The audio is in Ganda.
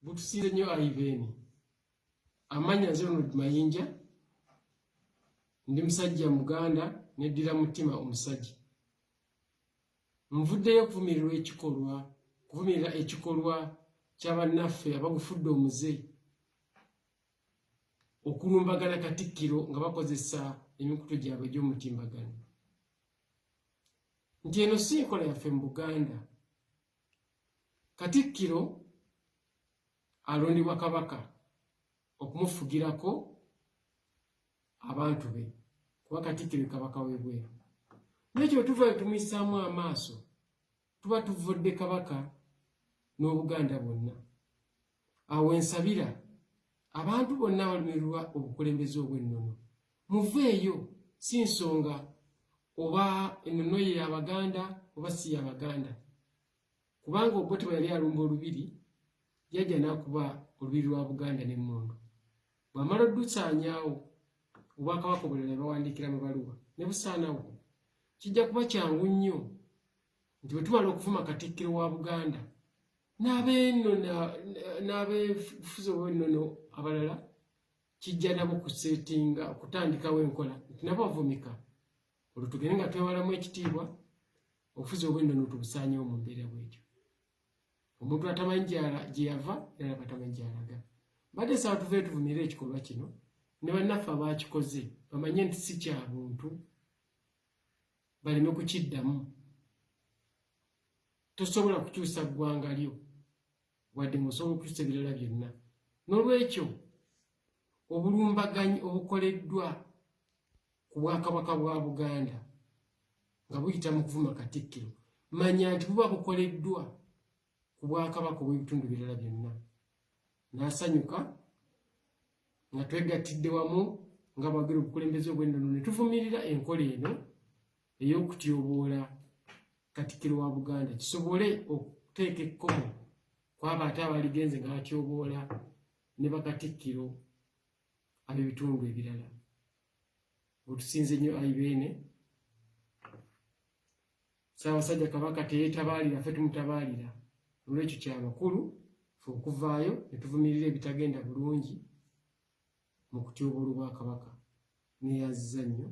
Butusinze nnyo Ivan. Amanya nze Ronald Mayinja, ndi musajja Muganda neddira mutima omusajja. Nvuddeyo kuvumirira ekikolwa ky'abannaffe abagufudde omuze okulumbagana Katikkiro nga bakozesa emikutu gyabwe egy'omutimbagano. Nti eno si nkola yaffe mu Buganda. Katikkiro alondibwa kabaka okumufugirako abantu be, kuba Katikkiro kabaka w'ebweru. N'ekyo tuva tumuyisaamu amaaso tuba tuvudde kabaka n'Obuganda bwonna. Awo ensabira abantu bonna abalumirirwa obukulembeze obw'ennono, muveeyo, si nsonga oba ennono ye y'Abaganda oba si y'Abaganda, kubanga Obote bwe yali alumba olubiri yajja n'akuba olubiri lwa Buganda n'emmundu. Bw'amala oddusaanyaawo Obwakabaka obulala bawandiikira mu baluwa ne busaanawo, kijja kuba kyangu nnyo nti bwe tumala okuvuma Katikkiro wa Buganda n'abeefuzi obw'ennono abalala, kijja nabo okutandikawo enkola nti nabo bavumika, olwo tugende nga twewalamu ekitiibwa, obufuzi obw'ennono tubusaanyewo mu mbeera bw'etyo. Omuntu atamanyi gye yava era batamanyi gy'alaga. Badde essaawa tuveeyo tuvumirire ekikolwa kino ne bannaffe abaakikoze bamanye nti si kya buntu, baleme kukiddamu. Tosobola kukyusa ggwanga lyo wadde ng'osobola okukyusa ebirala byonna. N'olwekyo obulumbaganyi obukoleddwa ku Bwakabaka bwa Buganda nga buyita mu kuvuma Katikkiro, manya nti buba bukoleddwa ku Bwakabaka obw'ebitundu birala byonna. N'asanyuka nga twegattidde wamu nga bwagera obukulembeze obw'ennono ne tuvumirira enkola eno ey'okutyoboola Katikkiro wa Buganda, kisobole okuteeka ekkomo kwabo ate abaligenze nga batyoboola ne bakatikkiro ab'ebitundu ebirala. Butusinze nnyo Ivan. Ssaabasajja Kabaka teyeetabaalira, ffe tumutabaalira. Olw'ekyo kya makulu ffe okuvaayo ne tuvumirira ebitagenda bulungi mu kutyoboola Obwakabaka. Neeyazizza nnyo.